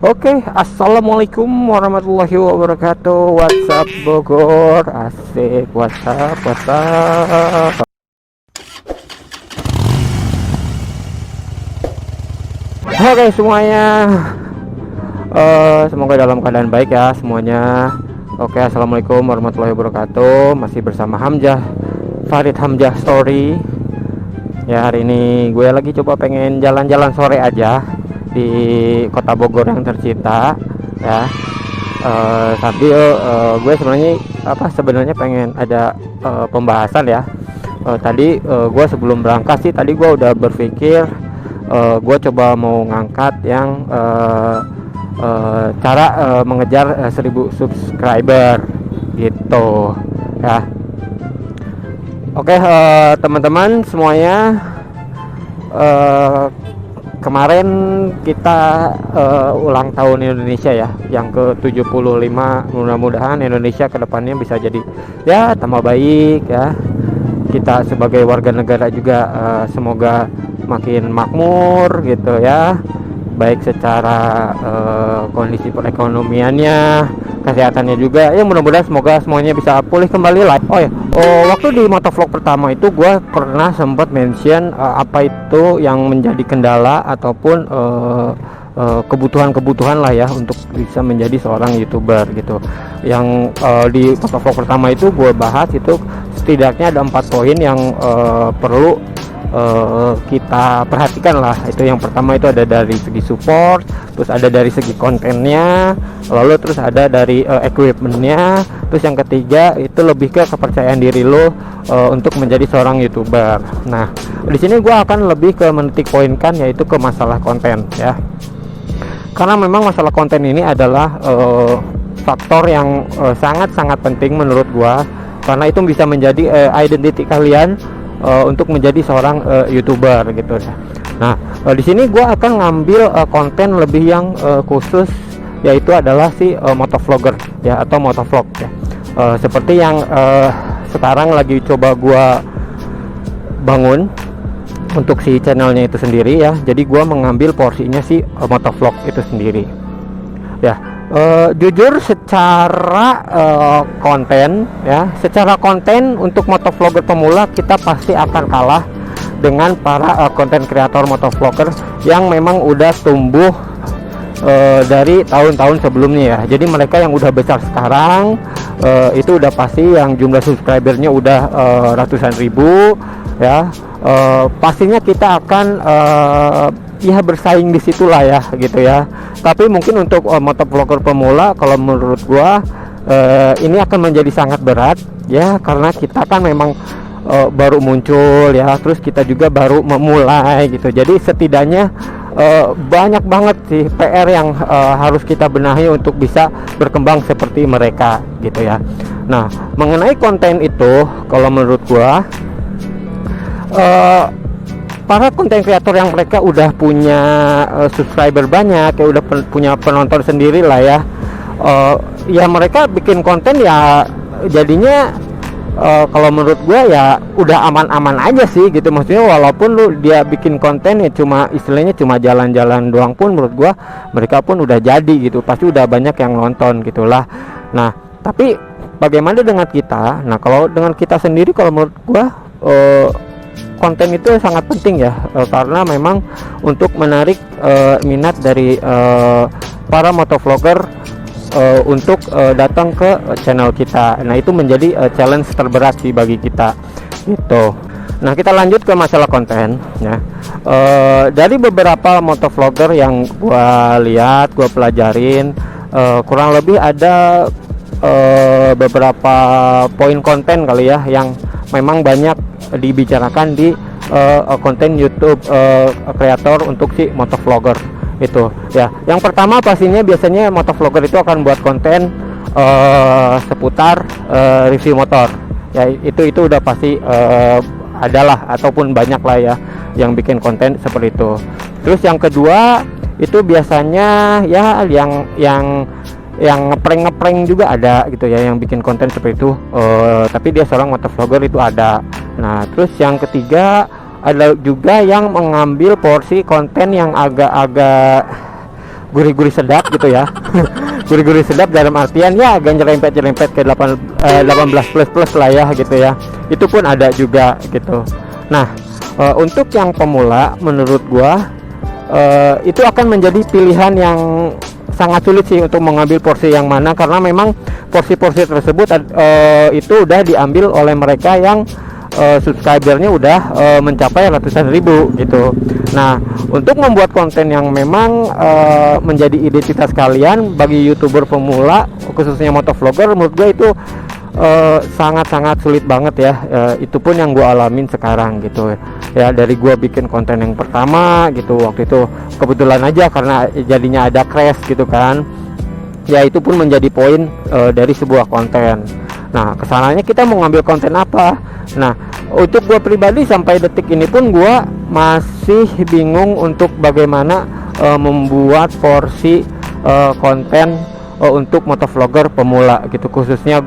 Oke, assalamualaikum warahmatullahi wabarakatuh. WhatsApp Bogor, asik. WhatsApp. Oke semuanya, semoga dalam keadaan baik ya semuanya. Oke, assalamualaikum warahmatullahi wabarakatuh. Masih bersama Hamzah, Farid Hamzah Story. Ya, hari ini gue lagi coba pengen jalan-jalan sore aja di kota Bogor yang tercinta ya. Sambil gue sebenarnya pengen ada pembahasan ya. Tadi gue sebelum berangkat sih tadi gue udah berpikir gue coba mau ngangkat yang cara mengejar 1000 subscriber gitu ya. Oke, teman-teman semuanya, kemarin kita ulang tahun Indonesia ya, yang ke-75. Mudah-mudahan Indonesia kedepannya bisa jadi ya tambah baik ya. Kita sebagai warga negara juga semoga makin makmur gitu ya, baik secara kondisi perekonomiannya, kesehatannya juga ya. Mudah-mudahan semoga semuanya bisa pulih kembali lah. Oh ya, waktu di motovlog pertama itu gue pernah sempat mention apa itu yang menjadi kendala ataupun kebutuhan-kebutuhan lah ya untuk bisa menjadi seorang YouTuber gitu. Yang di motovlog pertama itu gue bahas itu setidaknya ada 4 poin yang perlu kita perhatikan lah. Itu yang pertama itu ada dari segi support, terus ada dari segi kontennya, lalu terus ada dari equipmentnya, terus yang ketiga itu lebih ke kepercayaan diri lo untuk menjadi seorang YouTuber. Nah, di sini gue akan lebih ke menitik poinkan yaitu ke masalah konten ya, karena memang masalah konten ini adalah faktor yang sangat-sangat penting menurut gue, karena itu bisa menjadi identity kalian untuk menjadi seorang YouTuber gitu. Nah, di sini gue akan ngambil konten lebih yang khusus, yaitu adalah si motovlogger ya, atau motovlog ya. Seperti yang sekarang lagi coba gue bangun untuk si channelnya itu sendiri ya. Jadi gue mengambil porsinya si motovlog itu sendiri ya. Jujur secara konten ya, secara konten untuk motovlogger pemula kita pasti akan kalah dengan para konten kreator motovlogger yang memang udah tumbuh dari tahun-tahun sebelumnya ya. Jadi mereka yang udah besar sekarang itu udah pasti yang jumlah subscribernya udah ratusan ribu ya. Pastinya kita akan ya bersaing di situlah ya gitu ya. Tapi mungkin untuk motovlogger pemula, kalau menurut gua ini akan menjadi sangat berat ya, karena kita kan memang baru muncul ya, terus kita juga baru memulai gitu. Jadi setidaknya banyak banget sih PR yang harus kita benahi untuk bisa berkembang seperti mereka gitu ya. Nah, mengenai konten itu, kalau menurut gua para konten kreator yang mereka udah punya subscriber banyak ya, udah punya penonton sendiri lah ya, ya mereka bikin konten ya jadinya kalau menurut gue ya udah aman-aman aja sih gitu. Maksudnya walaupun dia bikin konten ya cuma istilahnya cuma jalan-jalan doang, pun menurut gue mereka pun udah jadi gitu, pasti udah banyak yang nonton gitulah. Nah, tapi bagaimana dengan kita? Nah, kalau dengan kita sendiri, kalau menurut gue konten itu sangat penting ya, karena memang untuk menarik minat dari para motovlogger untuk datang ke channel kita. Nah, itu menjadi challenge terberat sih bagi kita gitu. Nah, kita lanjut ke masalah konten ya. Dari beberapa motovlogger yang gua lihat, gua pelajarin, kurang lebih ada beberapa poin konten kali ya yang memang banyak dibicarakan di konten YouTube kreator untuk si motovlogger itu ya. Yang pertama pastinya biasanya motovlogger itu akan buat konten seputar review motor ya. Itu udah pasti adalah ataupun banyak lah ya yang bikin konten seperti itu. Terus yang kedua itu biasanya ya yang ngeprank juga ada gitu ya, yang bikin konten seperti itu, tapi dia seorang motovlogger itu ada. Nah, terus yang ketiga ada juga yang mengambil porsi konten yang agak-agak gurih-gurih sedap gitu ya. Gurih-gurih sedap dalam artian ya agak nyerempet ke 18 plus lah ya gitu ya. Itu pun ada juga gitu. Nah, untuk yang pemula menurut gua itu akan menjadi pilihan yang sangat sulit sih untuk mengambil porsi yang mana, karena memang porsi-porsi tersebut itu udah diambil oleh mereka yang subscribernya udah mencapai ratusan ribu gitu. Nah, untuk membuat konten yang memang menjadi identitas kalian bagi YouTuber pemula, khususnya motovlogger, menurut gue itu sangat-sangat sulit banget ya. Itu pun yang gue alamin sekarang gitu ya. Dari gue bikin konten yang pertama gitu, waktu itu kebetulan aja karena jadinya ada crash gitu kan ya, itu pun menjadi poin dari sebuah konten. Nah, kesananya kita mau ngambil konten apa. Nah, untuk gue pribadi sampai detik ini pun gue masih bingung untuk bagaimana membuat porsi konten untuk motovlogger pemula gitu, khususnya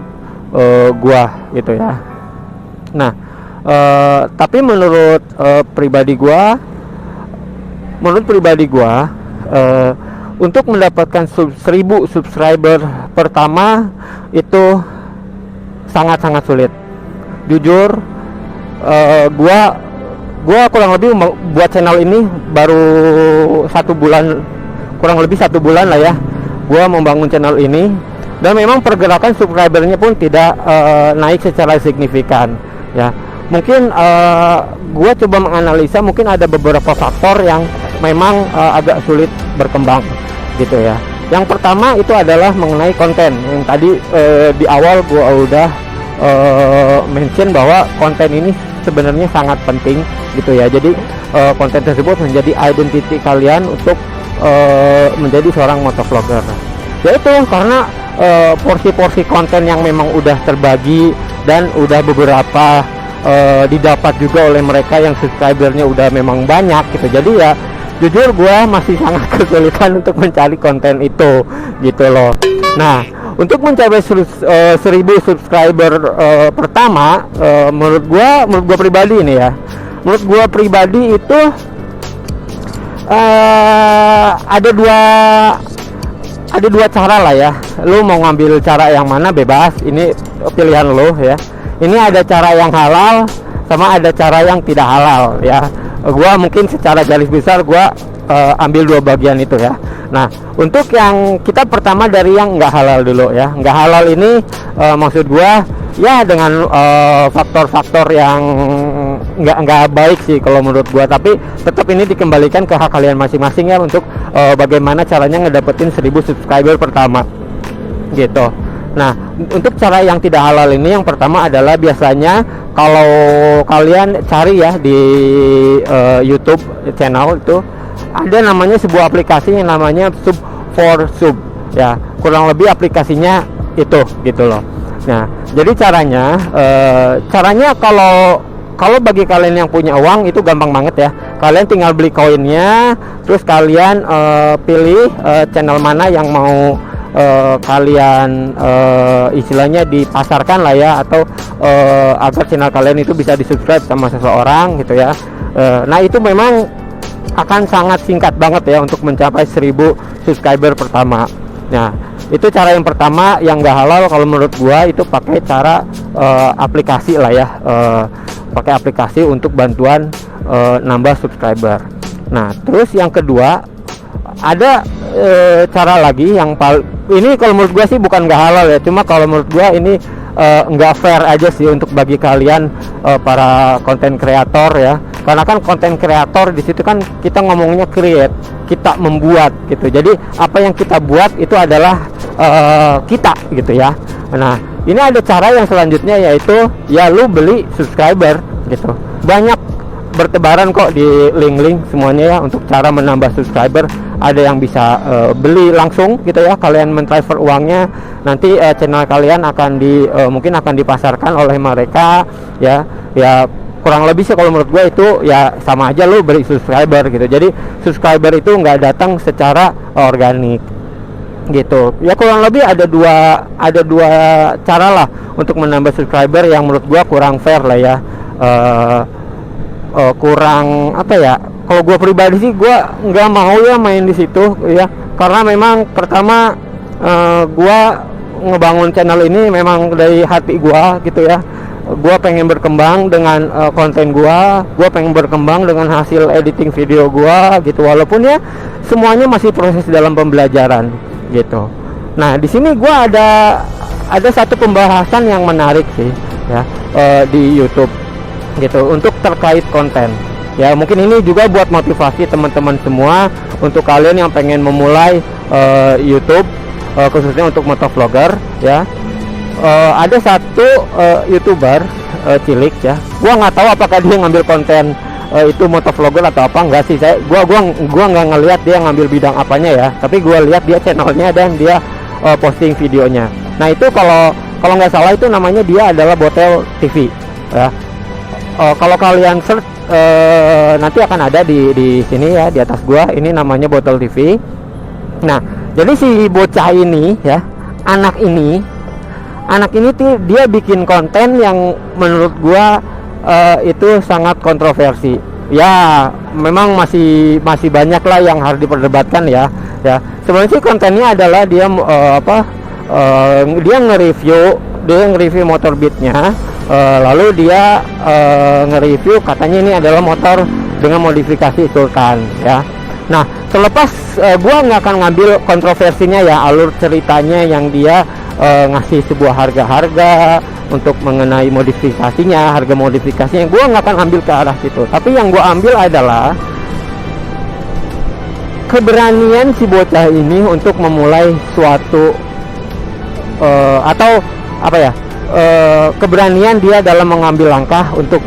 gua gitu ya. Nah, tapi menurut pribadi gua untuk mendapatkan 1000 subscriber pertama itu sangat-sangat sulit. Jujur, gua kurang lebih buat channel ini baru kurang lebih satu bulan lah ya. Gua membangun channel ini, dan memang pergerakan subscribernya pun tidak naik secara signifikan ya. Mungkin gue coba menganalisa, mungkin ada beberapa faktor yang memang agak sulit berkembang gitu ya. Yang pertama itu adalah mengenai konten yang tadi di awal gue udah mention bahwa konten ini sebenarnya sangat penting gitu ya. Jadi konten tersebut menjadi identity kalian untuk menjadi seorang motovlogger. Yaitu karena porsi-porsi konten yang memang udah terbagi dan udah beberapa didapat juga oleh mereka yang subscribernya udah memang banyak gitu. Jadi ya jujur gue masih sangat kesulitan untuk mencari konten itu gitu loh. Nah, untuk mencapai 1000 subscriber pertama, menurut gue pribadi ini ya, menurut gue pribadi itu ada dua cara lah ya. Lu mau ngambil cara yang mana bebas, ini pilihan lu ya. Ini ada cara yang halal sama ada cara yang tidak halal ya. Gua mungkin secara garis besar gua ambil dua bagian itu ya. Nah, untuk yang kita pertama dari yang nggak halal dulu ya. Nggak halal ini maksud gua ya dengan faktor-faktor yang nggak baik sih kalau menurut gua, tapi tetap ini dikembalikan ke hak kalian masing-masing ya untuk bagaimana caranya ngedapetin 1000 subscriber pertama gitu. Nah, untuk cara yang tidak halal ini, yang pertama adalah biasanya kalau kalian cari ya di YouTube channel itu ada namanya sebuah aplikasi yang namanya Sub4Sub ya, kurang lebih aplikasinya itu gitu loh. Nah, jadi caranya kalau bagi kalian yang punya uang itu gampang banget ya. Kalian tinggal beli koinnya, terus kalian pilih channel mana yang mau kalian istilahnya dipasarkan lah ya, atau agar channel kalian itu bisa di-subscribe sama seseorang gitu ya. Nah, itu memang akan sangat singkat banget ya untuk mencapai 1000 subscriber pertama. Nah, itu cara yang pertama yang nggak halal kalau menurut gua, itu pakai cara aplikasi lah ya, pakai aplikasi untuk bantuan nambah subscriber. Nah, terus yang kedua ada cara lagi yang ini kalau menurut gua sih bukan nggak halal ya, cuma kalau menurut gua ini nggak fair aja sih untuk bagi kalian para konten kreator ya, karena kan konten kreator di situ kan kita ngomongnya create, kita membuat gitu. Jadi apa yang kita buat itu adalah kita gitu ya. Nah, ini ada cara yang selanjutnya, yaitu ya lu beli subscriber gitu. Banyak bertebaran kok di link-link semuanya ya untuk cara menambah subscriber. Ada yang bisa beli langsung gitu ya, kalian mentransfer uangnya, nanti channel kalian akan mungkin akan dipasarkan oleh mereka ya. Ya kurang lebih sih kalau menurut gue itu ya sama aja lu beli subscriber gitu. Jadi subscriber itu nggak datang secara organik gitu ya. Kurang lebih ada dua cara lah untuk menambah subscriber yang menurut gua kurang fair lah ya. Kurang apa ya, kalau gua pribadi sih gua nggak mau ya main di situ ya. karena memang pertama gua ngebangun channel ini memang dari hati gua gitu ya. Gua pengen berkembang dengan konten gua pengen berkembang dengan hasil editing video gua gitu, walaupun ya semuanya masih proses dalam pembelajaran gitu. Nah, di sini gua ada satu pembahasan yang menarik sih ya di YouTube gitu untuk terkait konten. Ya, mungkin ini juga buat motivasi teman-teman semua untuk kalian yang pengen memulai YouTube, khususnya untuk motovlogger ya. Ada satu YouTuber cilik ya, gua nggak tahu apakah dia ngambil konten itu motovlogger atau apa, enggak sih. Gua nggak ngelihat dia ngambil bidang apanya ya, tapi gua lihat dia channelnya dan dia posting videonya. Nah, itu kalau nggak salah itu namanya dia adalah Botel TV ya. Kalau kalian search nanti akan ada di sini ya, di atas gua ini namanya Botel TV. Nah, jadi si bocah ini ya, anak ini tuh dia bikin konten yang menurut gua itu sangat kontroversi. Ya, memang masih banyak lah yang harus diperdebatkan ya. Ya, sebenarnya sih kontennya adalah dia dia nge-review motor Beatnya, lalu dia nge-review katanya ini adalah motor dengan modifikasi Sultan ya. Nah, selepas gua nggak akan ngambil kontroversinya ya, alur ceritanya yang dia ngasih sebuah harga-harga untuk mengenai modifikasinya, harga modifikasinya, gua nggak akan ambil ke arah situ. Tapi yang gua ambil adalah keberanian si bocah ini untuk memulai suatu atau apa ya, keberanian dia dalam mengambil langkah untuk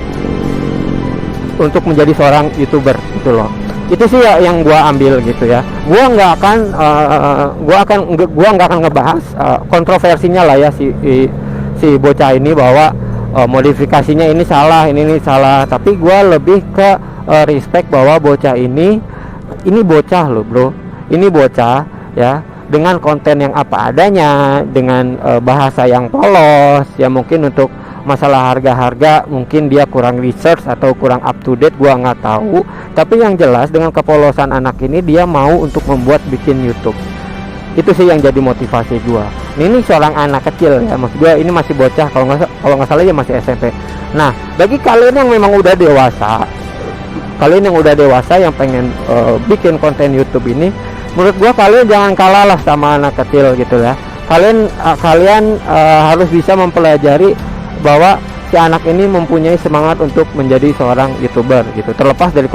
menjadi seorang YouTuber gitu loh. Itu sih ya yang gua ambil gitu ya. Gua nggak akan ngebahas kontroversinya lah ya si bocah ini, bahwa modifikasinya ini salah, ini salah. Tapi gua lebih ke respect bahwa bocah ini bocah loh bro, ini bocah ya, dengan konten yang apa adanya, dengan bahasa yang polos ya. Mungkin untuk masalah harga-harga mungkin dia kurang research atau kurang up to date, gua nggak tahu. Tapi yang jelas dengan kepolosan anak ini dia mau untuk bikin YouTube. Itu sih yang jadi motivasi gua. Ini seorang anak kecil ya, maksud gua ini masih bocah, kalau nggak salah ya masih SMP. Nah, bagi kalian yang memang udah dewasa, yang pengen bikin konten YouTube ini, menurut gua kalian jangan kalah lah sama anak kecil gitu ya. Kalian harus bisa mempelajari bahwa si anak ini mempunyai semangat untuk menjadi seorang YouTuber gitu, terlepas dari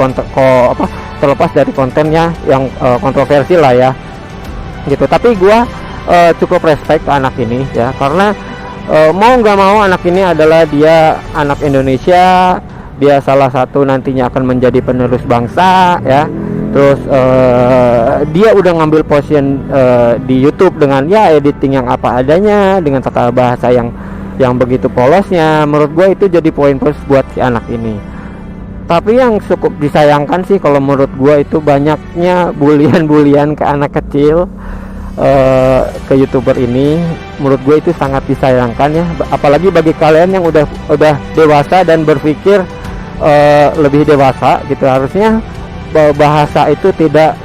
kontennya yang kontroversi lah ya gitu. Tapi gua cukup respect ke anak ini ya, karena mau nggak mau anak ini adalah dia anak Indonesia, dia salah satu nantinya akan menjadi penerus bangsa ya. Terus dia udah ngambil position di YouTube dengan ya editing yang apa adanya, dengan tata bahasa yang begitu polosnya. Menurut gue itu jadi poin plus buat si anak ini. Tapi yang cukup disayangkan sih kalau menurut gue itu banyaknya bulian ke anak kecil, ke YouTuber ini. Menurut gue itu sangat disayangkan ya, apalagi bagi kalian yang udah dewasa dan berpikir lebih dewasa gitu. Harusnya bahasa itu tidak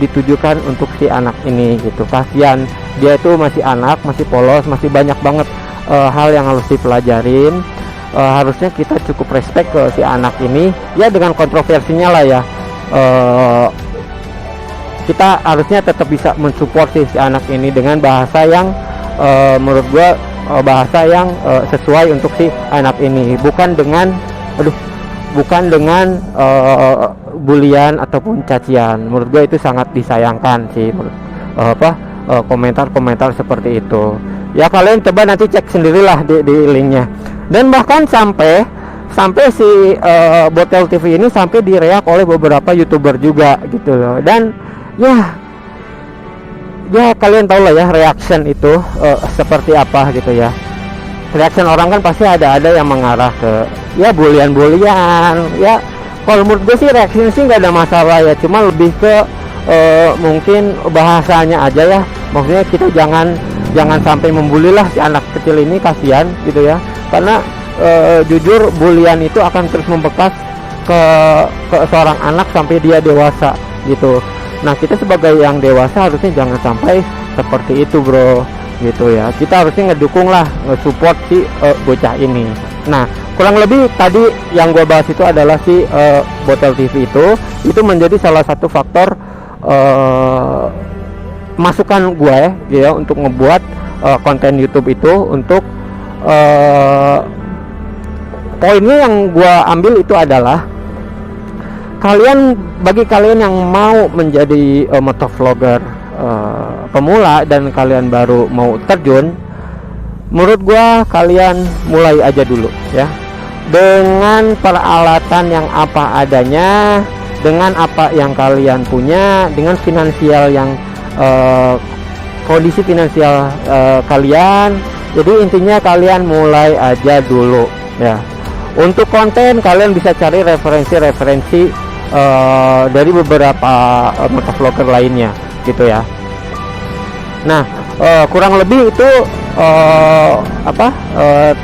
ditujukan untuk si anak ini gitu. Kasihan, dia itu masih anak, masih polos, masih banyak banget hal yang harus dipelajarin. Harusnya kita cukup respect ke si anak ini ya, dengan kontroversinya lah ya. Kita harusnya tetap bisa mensupport si anak ini dengan bahasa yang menurut gua bahasa yang sesuai untuk si anak ini, bukan dengan bulian ataupun cacian. Menurut gue itu sangat disayangkan sih, komentar-komentar seperti itu ya. Kalian coba nanti cek sendirilah di linknya. Dan bahkan sampai si Botel TV ini sampai direak oleh beberapa YouTuber juga gitu loh. Dan ya kalian tahu lah ya reaction itu seperti apa gitu ya. Reaction orang kan pasti ada yang mengarah ke ya bulian ya. Kalau menurut gue sih reaction sih nggak ada masalah ya, cuma lebih ke mungkin bahasanya aja ya. Maksudnya kita jangan sampai membuli lah si anak kecil ini, kasihan gitu ya. Karena jujur bulian itu akan terus membekas ke seorang anak sampai dia dewasa gitu. Nah, kita sebagai yang dewasa harusnya jangan sampai seperti itu, bro, gitu ya. Kita harusnya ngedukung lah, nge-support si bocah ini. Nah, kurang lebih tadi yang gue bahas itu adalah si Botol TV itu menjadi salah satu faktor masukan gue ya untuk ngebuat konten YouTube itu. Untuk poinnya yang gue ambil itu adalah bagi kalian yang mau menjadi motovlogger pemula dan kalian baru mau terjun, menurut gua kalian mulai aja dulu ya, dengan peralatan yang apa adanya, dengan apa yang kalian punya, dengan finansial yang kondisi finansial kalian. Jadi intinya kalian mulai aja dulu ya. Untuk konten kalian bisa cari referensi dari beberapa motovlogger lainnya gitu ya. Nah, kurang lebih itu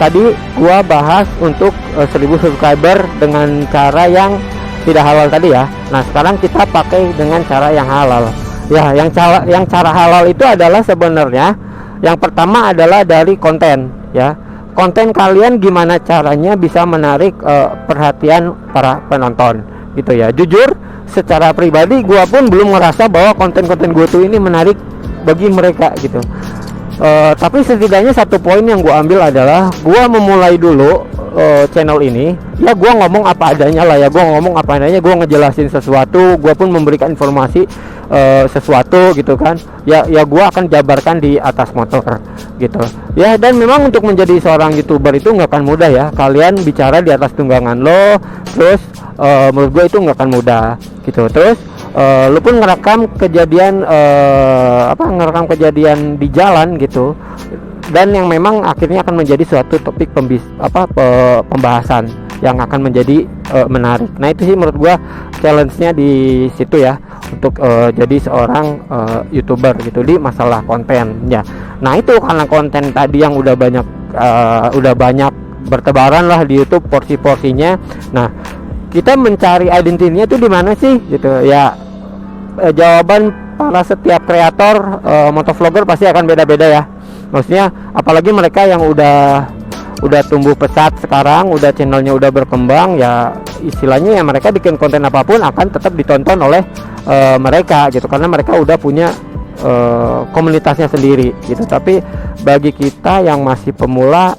tadi gua bahas untuk 1000 subscriber dengan cara yang tidak halal tadi ya. Nah, sekarang kita pakai dengan cara yang halal ya. Yang cara halal itu adalah sebenarnya yang pertama adalah dari konten ya. Konten kalian gimana caranya bisa menarik perhatian para penonton gitu ya. Jujur secara pribadi gua pun belum ngerasa bahwa konten-konten gua tuh ini menarik bagi mereka gitu. Tapi setidaknya satu poin yang gua ambil adalah gua memulai dulu channel ini ya, gua ngomong apa adanya lah ya. Gua ngomong apa adanya, gua ngejelasin sesuatu, gua pun memberikan informasi sesuatu gitu kan ya. Gua akan jabarkan di atas motor gitu ya. Dan memang untuk menjadi seorang YouTuber itu nggak akan mudah ya. Kalian bicara di atas tunggangan lo, terus menurut gue itu nggak akan mudah gitu. Terus lu pun ngerekam kejadian di jalan gitu, dan yang memang akhirnya akan menjadi suatu topik pembahasan yang akan menjadi menarik. Nah, itu sih menurut gua challenge-nya di situ ya, untuk jadi seorang YouTuber gitu di masalah konten ya. Nah, itu karena konten tadi yang udah banyak bertebaran lah di YouTube porsi-porsinya. Nah, kita mencari identitinya tuh di mana sih gitu ya. Jawaban para setiap kreator motovlogger pasti akan beda-beda ya. Maksudnya apalagi mereka yang udah tumbuh pesat sekarang, udah channelnya udah berkembang ya, istilahnya ya mereka bikin konten apapun akan tetap ditonton oleh mereka gitu, karena mereka udah punya komunitasnya sendiri gitu. Tapi bagi kita yang masih pemula,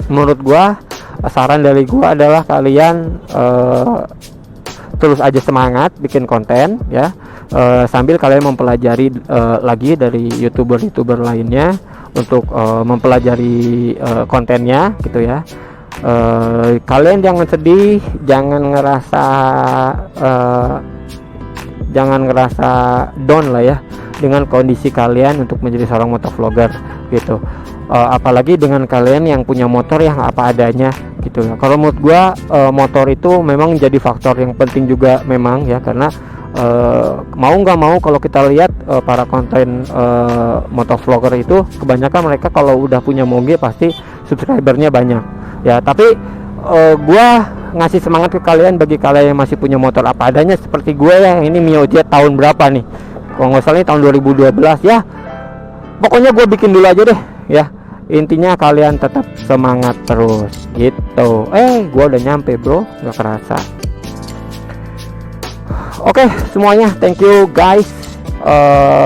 menurut gua saran dari gua adalah kalian terus aja semangat bikin konten ya, sambil kalian mempelajari lagi dari youtuber lainnya untuk mempelajari kontennya gitu ya. Kalian jangan sedih, jangan ngerasa down lah ya dengan kondisi kalian untuk menjadi seorang motovlogger gitu. Apalagi dengan kalian yang punya motor yang apa adanya gitu ya. Kalau menurut gua motor itu memang jadi faktor yang penting juga memang ya, karena mau nggak mau kalau kita lihat para konten motovlogger itu kebanyakan mereka kalau udah punya moge pasti subscribernya banyak ya. Tapi gua ngasih semangat ke kalian, bagi kalian yang masih punya motor apa adanya seperti gue ya. Ini Mio Jet tahun berapa nih, kalau nggak salah ini tahun 2012 ya. Pokoknya gue bikin dulu aja deh ya. Intinya kalian tetap semangat terus gitu. Gue udah nyampe bro, nggak kerasa. Oke, semuanya thank you guys.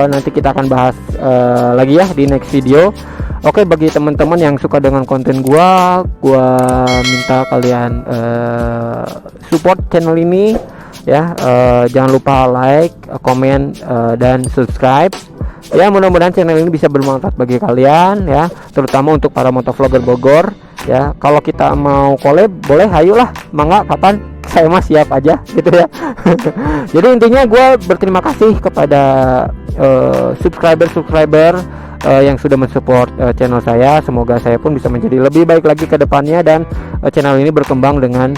Nanti kita akan bahas lagi ya di next video. Oke, bagi teman-teman yang suka dengan konten gua minta kalian support channel ini ya. Jangan lupa like, komen, dan subscribe ya. Mudah-mudahan channel ini bisa bermanfaat bagi kalian ya, terutama untuk para motovlogger Bogor ya. Kalau kita mau collab boleh, ayolah, mangga, kapan, saya mah siap aja gitu ya. Jadi intinya gue berterima kasih kepada subscriber yang sudah mensupport channel saya. Semoga saya pun bisa menjadi lebih baik lagi ke depannya, dan channel ini berkembang dengan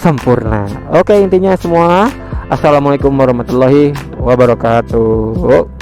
sempurna. Oke, intinya semua, assalamualaikum warahmatullahi wabarakatuh.